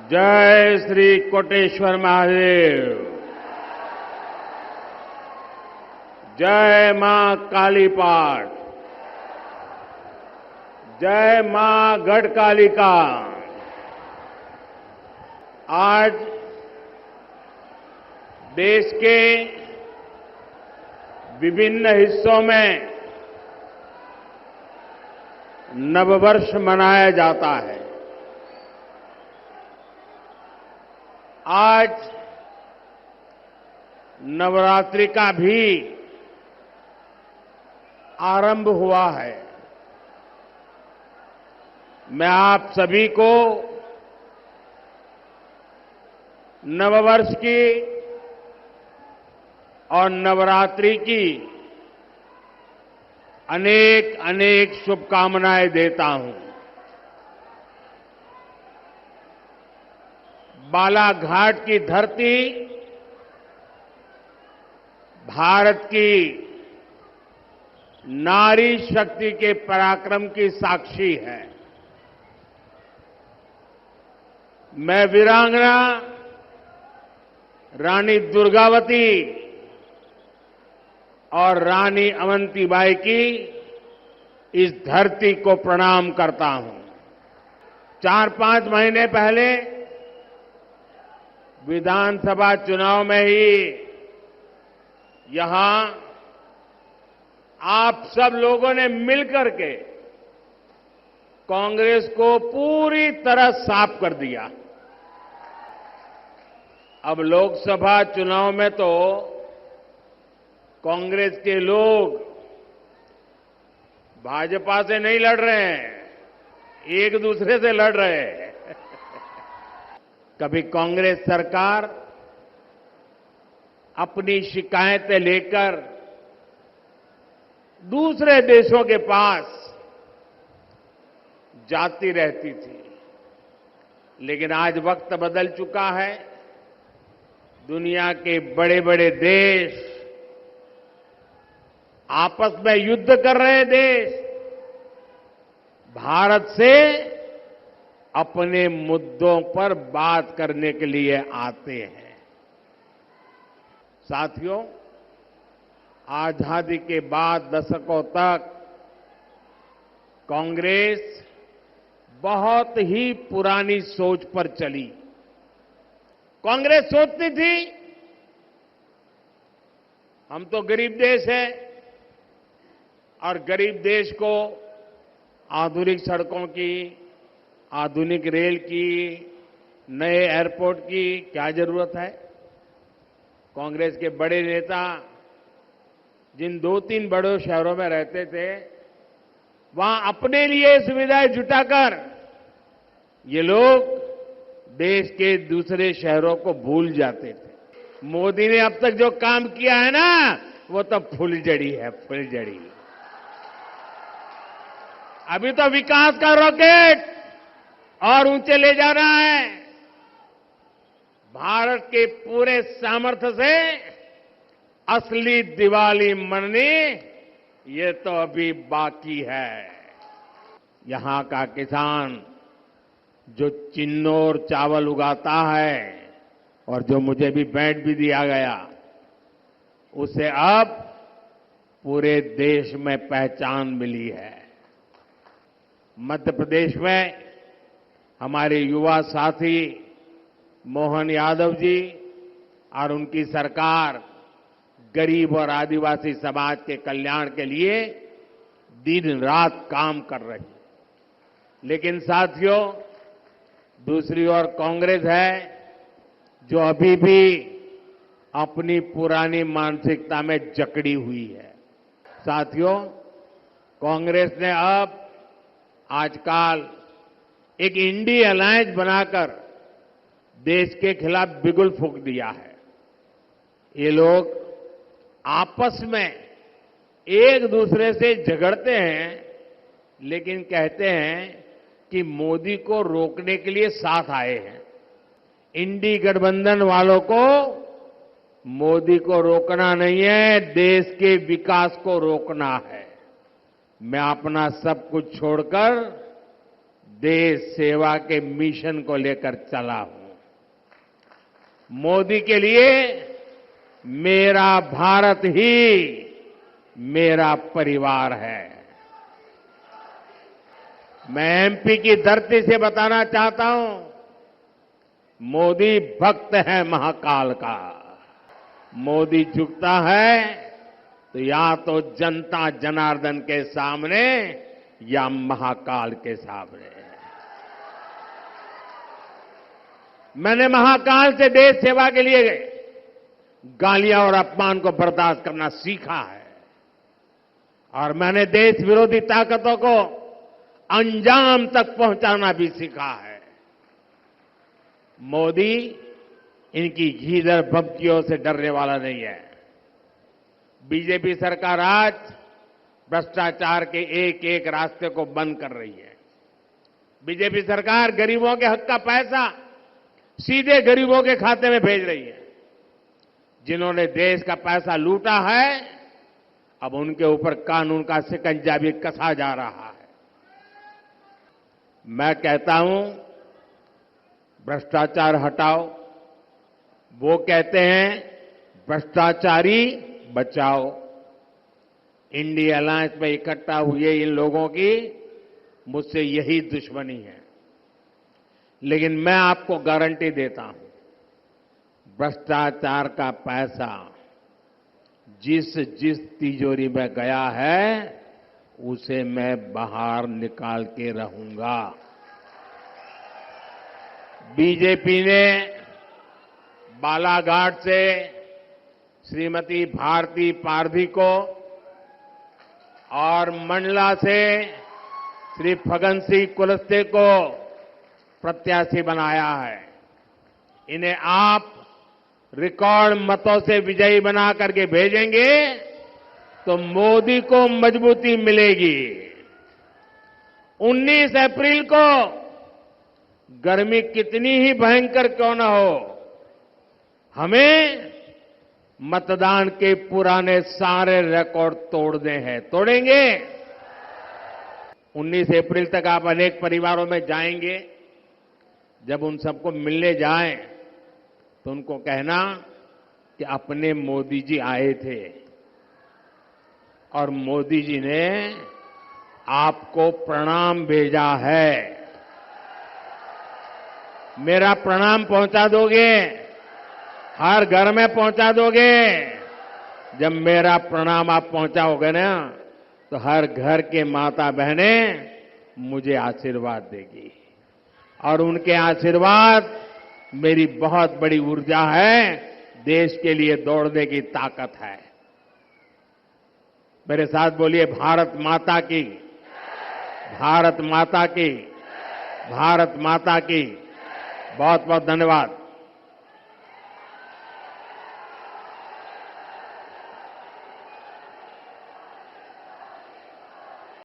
जय श्री कोटेश्वर महादेव। जय मां कालीपाट। जय मां गढ़कालिका। आज देश के विभिन्न हिस्सों में नववर्ष मनाया जाता है। आज नवरात्रि का भी आरंभ हुआ है। मैं आप सभी को नववर्ष की और नवरात्रि की अनेक अनेक शुभकामनाएं देता हूं। बालाघाट की धरती भारत की नारी शक्ति के पराक्रम की साक्षी है। मैं वीरांगना रानी दुर्गावती और रानी अवंतीबाई की इस धरती को प्रणाम करता हूं। 4-5 महीने पहले विधानसभा चुनाव में ही यहां आप सब लोगों ने मिलकर के कांग्रेस को पूरी तरह साफ कर दिया। अब लोकसभा चुनाव में तो कांग्रेस के लोग भाजपा से नहीं लड़ रहे हैं, एक दूसरे से लड़ रहे हैं। कभी कांग्रेस सरकार अपनी शिकायतें लेकर दूसरे देशों के पास जाती रहती थी, लेकिन आज वक्त बदल चुका है। दुनिया के बड़े बड़े देश, आपस में युद्ध कर रहे देश, भारत से अपने मुद्दों पर बात करने के लिए आते हैं। साथियों, आजादी के बाद दशकों तक कांग्रेस बहुत ही पुरानी सोच पर चली। कांग्रेस सोचती थी हम तो गरीब देश है और गरीब देश को आधुनिक सड़कों की, आधुनिक रेल की, नए एयरपोर्ट की क्या जरूरत है। कांग्रेस के बड़े नेता जिन 2-3 बड़े शहरों में रहते थे, वहां अपने लिए सुविधाएं जुटाकर ये लोग देश के दूसरे शहरों को भूल जाते थे। मोदी ने अब तक जो काम किया है ना, वो तो फुलझड़ी है, फुलझड़ी। अभी तो विकास का रॉकेट और ऊंचे ले जा रहा है। भारत के पूरे सामर्थ्य से असली दिवाली मननी ये तो अभी बाकी है। यहां का किसान जो चिन्नौर चावल उगाता है और जो मुझे भी भेंट भी दिया गया, उसे अब पूरे देश में पहचान मिली है। मध्य प्रदेश में हमारे युवा साथी मोहन यादव जी और उनकी सरकार गरीब और आदिवासी समाज के कल्याण के लिए दिन रात काम कर रही है। लेकिन साथियों, दूसरी ओर कांग्रेस है जो अभी भी अपनी पुरानी मानसिकता में जकड़ी हुई है। साथियों, कांग्रेस ने अब आजकल एक इंडी अलायंस बनाकर देश के खिलाफ बिगुल फूंक दिया है। ये लोग आपस में एक दूसरे से झगड़ते हैं, लेकिन कहते हैं कि मोदी को रोकने के लिए साथ आए हैं। इंडी गठबंधन वालों को मोदी को रोकना नहीं है, देश के विकास को रोकना है। मैं अपना सब कुछ छोड़कर देश सेवा के मिशन को लेकर चला हूं। मोदी के लिए मेरा भारत ही मेरा परिवार है। मैं एमपी की धरती से बताना चाहता हूं, मोदी भक्त है महाकाल का। मोदी झुकता है तो या तो जनता जनार्दन के सामने या महाकाल के सामने। मैंने महाकाल से देश सेवा के लिए गालियां और अपमान को बर्दाश्त करना सीखा है और मैंने देश विरोधी ताकतों को अंजाम तक पहुंचाना भी सीखा है। मोदी इनकी घीधर भभकियों से डरने वाला नहीं है। बीजेपी सरकार आज भ्रष्टाचार के एक एक रास्ते को बंद कर रही है। बीजेपी सरकार गरीबों के हक का पैसा सीधे गरीबों के खाते में भेज रही है। जिन्होंने देश का पैसा लूटा है, अब उनके ऊपर कानून का शिकंजा भी कसा जा रहा है। मैं कहता हूं, भ्रष्टाचार हटाओ। वो कहते हैं भ्रष्टाचारी बचाओ। इंडिया अलायंस में इकट्ठा हुए इन लोगों की मुझसे यही दुश्मनी है। लेकिन मैं आपको गारंटी देता हूं, भ्रष्टाचार का पैसा जिस जिस तिजोरी में गया है उसे मैं बाहर निकाल के रहूंगा। बीजेपी ने बालाघाट से श्रीमती भारती पारधी को और मंडला से श्री फगन सिंह कुलस्ते को प्रत्याशी बनाया है। इन्हें आप रिकॉर्ड मतों से विजयी बना करके भेजेंगे तो मोदी को मजबूती मिलेगी। 19 अप्रैल को गर्मी कितनी ही भयंकर क्यों न हो, हमें मतदान के पुराने सारे रिकॉर्ड तोड़ने हैं। तोड़ेंगे। 19 अप्रैल तक आप अनेक परिवारों में जाएंगे। जब उन सबको मिलने जाएं तो उनको कहना कि अपने मोदी जी आए थे और मोदी जी ने आपको प्रणाम भेजा है। मेरा प्रणाम पहुंचा दोगे? हर घर में पहुंचा दोगे? जब मेरा प्रणाम आप पहुंचाओगे ना तो हर घर के माता बहनें मुझे आशीर्वाद देगी और उनके आशीर्वाद मेरी बहुत बड़ी ऊर्जा है, देश के लिए दौड़ने की ताकत है। मेरे साथ बोलिए, भारत माता की, भारत माता की, भारत माता की। बहुत बहुत धन्यवाद।